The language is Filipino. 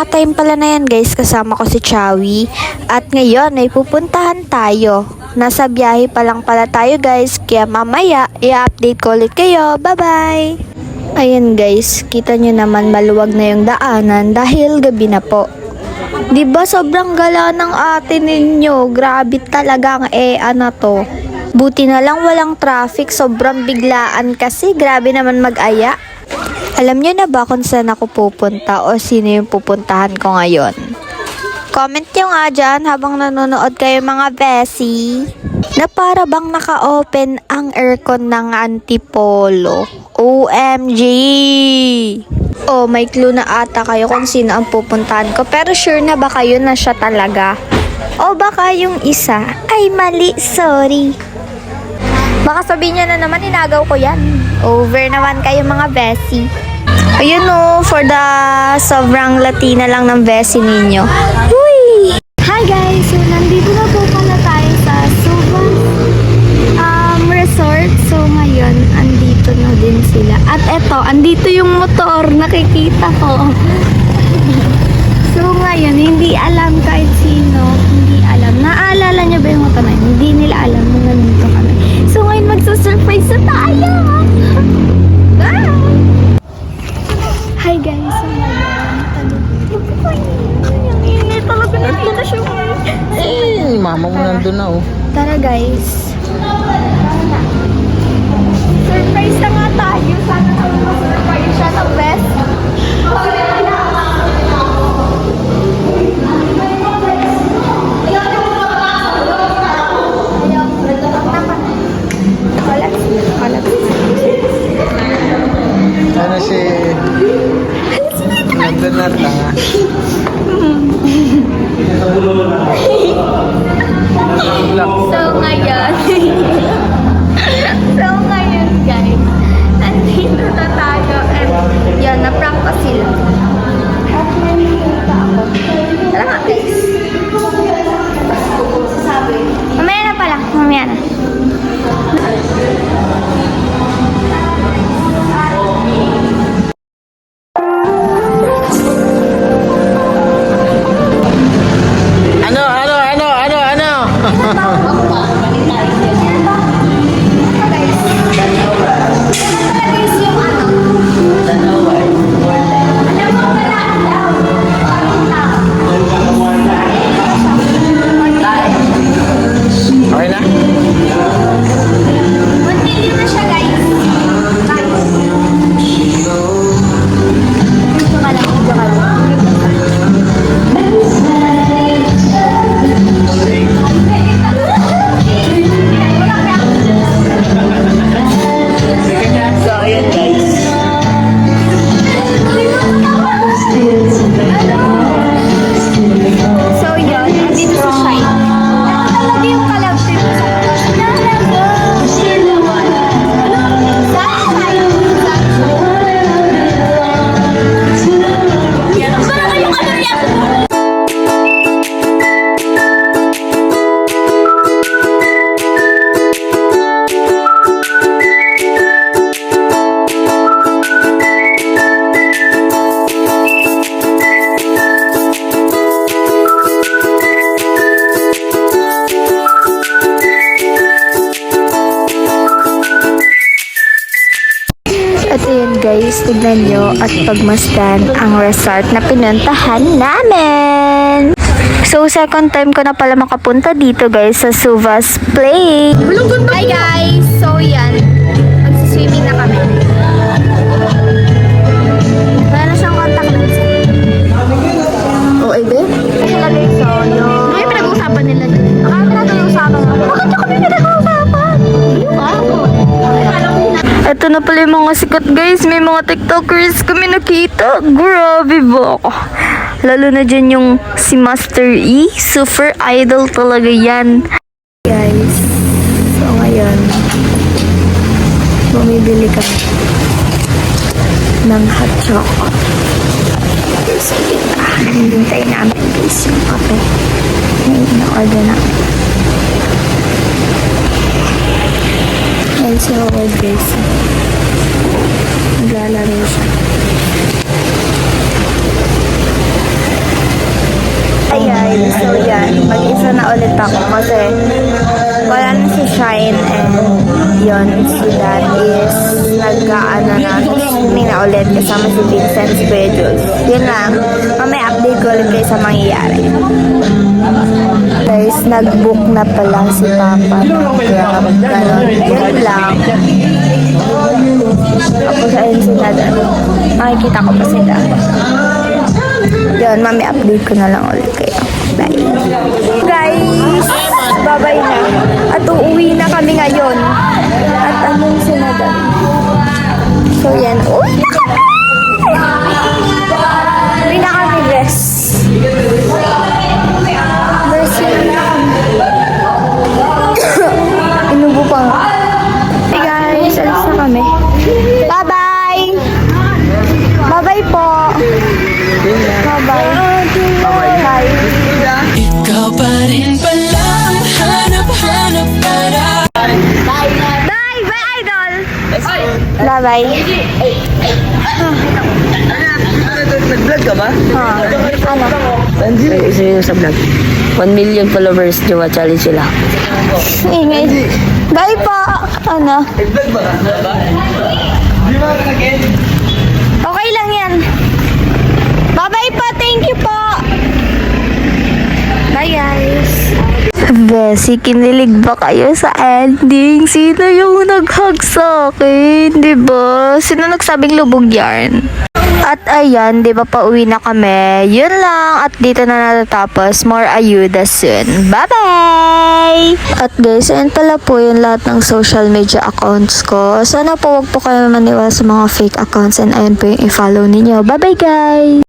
mga time pala na yan guys, kasama ko si Chawi. At ngayon ay pupuntahan tayo. Nasa biyahe pa lang pala tayo guys, kaya mamaya i-update ko ulit kayo. Bye bye! Ayan guys, kita nyo naman maluwag na yung daanan dahil gabi na po. Diba sobrang gala ng ate ninyo? Grabe talaga ang na to. Buti na lang walang traffic, sobrang biglaan kasi grabe naman mag-aya. Alam nyo na ba kung saan ako pupunta o sino yung pupuntahan ko ngayon? Comment nyo nga dyan habang nanonood kayo mga besi. Na para bang naka-open ang aircon ng Antipolo. OMG! Oh, may clue na ata kayo kung sino ang pupuntahan ko. Pero sure na ba kayo na siya talaga? O baka yung isa ay mali, sorry. Baka sabihin nyo na naman, inagaw ko yan. Over naman kayo mga besi. Ayun o, for the sobrang Latina lang ng besi ninyo. Uy! Hi guys! So, nandito na po pala tayo sa Suva Resort. So, ngayon, andito na din sila. At eto, andito yung motor. Nakikita ko. So, ngayon, hindi alam kahit sino. Hindi alam. Naaalala nyo ba yung motor na yun? Hindi nila alam na nandito kami. So, ngayon, magsusurprise na tayo! Bye! Hi guys! So, ngayon, hindi talaga nandito na siya. Eh, mama mo nandun na oh. Tara guys. Surprise na nga tayo. Sana surprise siya ng best. Ano si... Nandun na tanga. So ngayon guys, nandito na tayo and yan, na-prank pa sila. At nandito ako. Tara nga guys. Mamaya na pala, mamaya na. Okay na? At ayan guys, tignan nyo at pagmasdan ang resort na pinuntahan namin. So, second time ko na pala makapunta dito guys sa Suva's Play. Hi guys! So, yan. Magsiswimming na kami. Wala na siyang contact lens. Oh, ebe? Kasi lagay so, yun. Ano yung pinag-uusapan nila dito? Bakit pinag-uusapan mo? Bakit yung kami pinag-uusapan? Ito na pala yung mga sikat guys. May mga TikTokers kami nakita. Grabe ba? Lalo na dyan yung si Master E. Super idol talaga yan. Guys. So ngayon. Bumibili kami ng hot chocolate. So hintayin namin guys yung kape. Ngayon na-order namin. Guys, so guys. Naglalaro siya. Ayan, so yan. Mag-isa na ulit ako kasi wala na si Shine and yun, si Dad is nag-ano na, swimming na ulit kasama si Vincent Jules. Yun lang. Mamaya update ko ulit kayo sa mangyayari. Guys, nag-book na pala si Papa ng Grab. Ganon. Yun lang. Tapos ayun si Dad. Makikita ko pa si Dad. Yun, mamaya update ko na lang ulit kayo. Bye. Guys, bye-bye na. At uuwi na kami ngayon. At anong sinadan? So yan, uwi na kami! Uwi na kami, guys. Mercy na kami. Inubo pa nga. Hey guys, alis na kami. Bye-bye! Bye-bye po! Bye-bye. Bye. Ikaw pa rin pala ang hanap-hanap para Bye! Bye, idol! Bye-bye. Nag-vlog ka ba? Ano? Isa yun sa vlog. 1 million followers, Jowa Challenge sila. Ingay. Bye po! Ano? Nag-vlog ba ka? Di ba nag-end? Okay lang yan. Bye-bye po! Thank you po! Bye guys! Besi, kinilig ba kayo sa ending? Sino yung nag-hug sa akin? Diba? Sino nagsabing lubog yarn? At ayan, di ba pauwi na kami? Yun lang. At dito na natatapos. More ayuda soon. Bye-bye! At guys, ayan pala po yung lahat ng social media accounts ko. Sana po wag po kayo maniwala sa mga fake accounts and ayan po yung i-follow ninyo. Bye-bye guys!